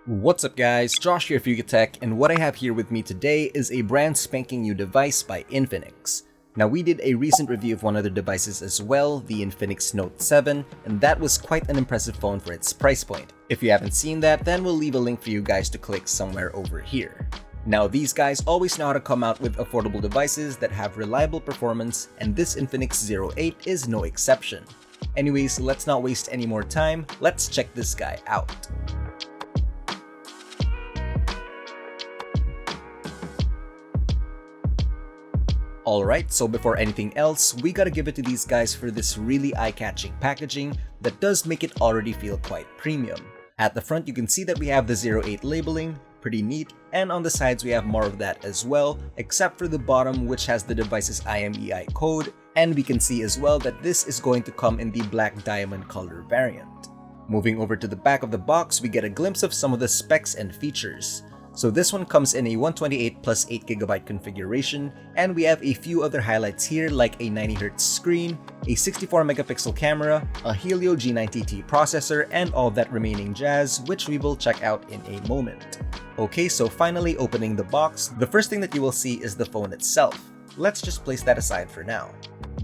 What's up guys, Josh here for Yugatech, and what I have here with me today is a brand spanking new device by Infinix. Now we did a recent review of one of their devices as well, the Infinix Note 7, and that was quite an impressive phone for its price point. If you haven't seen that, then we'll leave a link for you guys to click somewhere over here. Now these guys always know how to come out with affordable devices that have reliable performance, and this Infinix Zero 8 is no exception. Anyways, let's not waste any more time, let's check this guy out. Alright, so before anything else, we gotta give it to these guys for this really eye-catching packaging that does make it already feel quite premium. At the front you can see that we have the Zero 8 labeling, pretty neat, and on the sides we have more of that as well, except for the bottom which has the device's IMEI code, and we can see as well that this is going to come in the black diamond color variant. Moving over to the back of the box, we get a glimpse of some of the specs and features. So this one comes in a 128 plus 8GB configuration, and we have a few other highlights here like a 90Hz screen, a 64MP camera, a Helio G90T processor, and all that remaining jazz, which we will check out in a moment. Okay, so finally opening the box, the first thing that you will see is the phone itself. Let's just place that aside for now.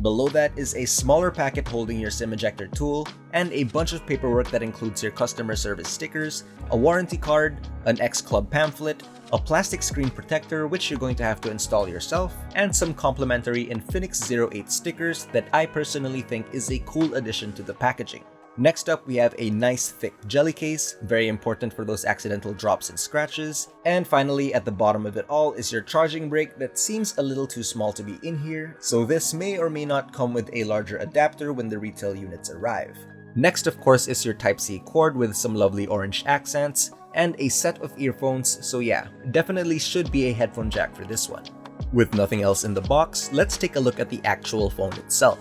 Below that is a smaller packet holding your SIM ejector tool, and a bunch of paperwork that includes your customer service stickers, a warranty card, an X-Club pamphlet, a plastic screen protector which you're going to have to install yourself, and some complimentary Infinix Zero 8 stickers that I personally think is a cool addition to the packaging. Next up, we have a nice thick jelly case, very important for those accidental drops and scratches. And finally, at the bottom of it all is your charging brick that seems a little too small to be in here, so this may or may not come with a larger adapter when the retail units arrive. Next, of course, is your Type-C cord with some lovely orange accents, and a set of earphones, so yeah, definitely should be a headphone jack for this one. With nothing else in the box, let's take a look at the actual phone itself.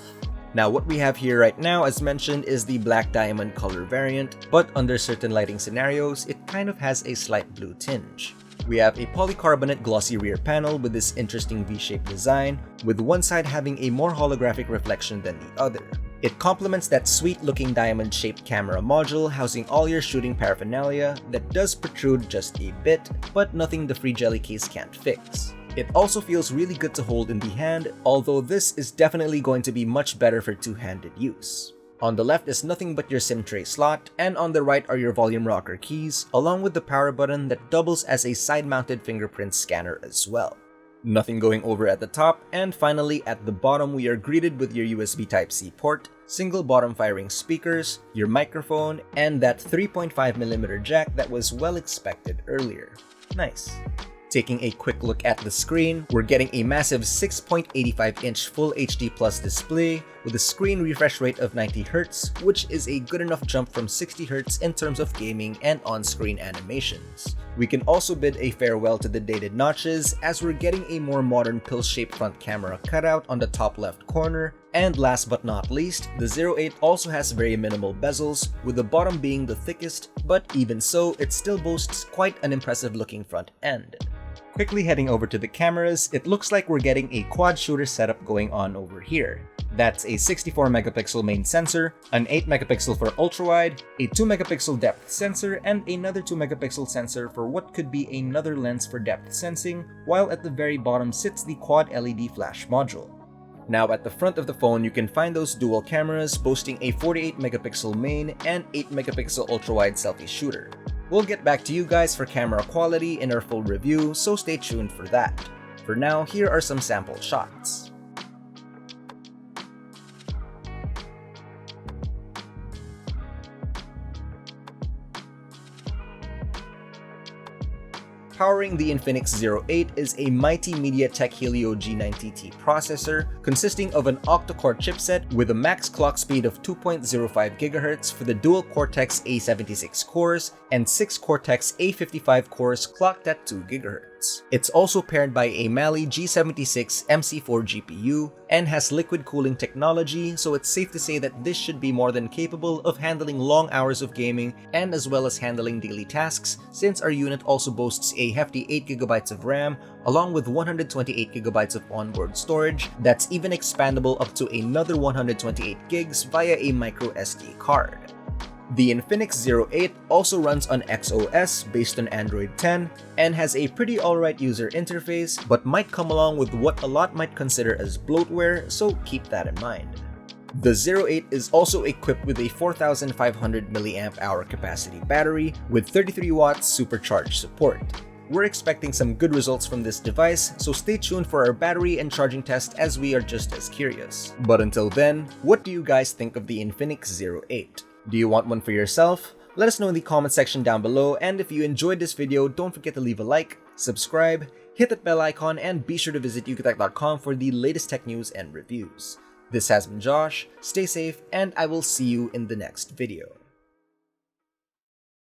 Now what we have here right now, as mentioned, is the black diamond color variant, but under certain lighting scenarios, it kind of has a slight blue tinge. We have a polycarbonate glossy rear panel with this interesting V-shaped design, with one side having a more holographic reflection than the other. It complements that sweet-looking diamond-shaped camera module housing all your shooting paraphernalia that does protrude just a bit, but nothing the free jelly case can't fix. It also feels really good to hold in the hand, although this is definitely going to be much better for two-handed use. On the left is nothing but your SIM tray slot, and on the right are your volume rocker keys, along with the power button that doubles as a side-mounted fingerprint scanner as well. Nothing going over at the top, and finally at the bottom we are greeted with your USB Type-C port, single bottom firing speakers, your microphone, and that 3.5mm jack that was well expected earlier. Nice. Taking a quick look at the screen, we're getting a massive 6.85-inch Full HD Plus display with a screen refresh rate of 90Hz, which is a good enough jump from 60Hz in terms of gaming and on-screen animations. We can also bid a farewell to the dated notches as we're getting a more modern pill-shaped front camera cutout on the top left corner, and last but not least, the Zero 8 also has very minimal bezels, with the bottom being the thickest, but even so, it still boasts quite an impressive looking front end. Quickly heading over to the cameras, it looks like we're getting a quad shooter setup going on over here. That's a 64MP main sensor, an 8MP for ultrawide, a 2MP depth sensor, and another 2MP sensor for what could be another lens for depth sensing, while at the very bottom sits the quad LED flash module. Now at the front of the phone you can find those dual cameras boasting a 48MP main and 8MP ultrawide selfie shooter. We'll get back to you guys for camera quality in our full review, so stay tuned for that. For now, here are some sample shots. Powering the Infinix Zero 8 is a mighty MediaTek Helio G90T processor consisting of an octa-core chipset with a max clock speed of 2.05 GHz for the dual Cortex A76 cores and 6 Cortex A55 cores clocked at 2 GHz. It's also paired by a Mali G76 MC4 GPU and has liquid cooling technology, so it's safe to say that this should be more than capable of handling long hours of gaming and as well as handling daily tasks, since our unit also boasts a hefty 8GB of RAM along with 128GB of onboard storage that's even expandable up to another 128 gigs via a micro SD card. The Infinix Zero 8 also runs on XOS based on Android 10 and has a pretty alright user interface, but might come along with what a lot might consider as bloatware, so keep that in mind. The Zero 8 is also equipped with a 4500 mAh capacity battery with 33 watts supercharge support. We're expecting some good results from this device, so stay tuned for our battery and charging test as we are just as curious. But until then, what do you guys think of the Infinix Zero 8? Do you want one for yourself? Let us know in the comment section down below, and if you enjoyed this video, don't forget to leave a like, subscribe, hit that bell icon, and be sure to visit Yugatech.com for the latest tech news and reviews. This has been Josh, stay safe, and I will see you in the next video.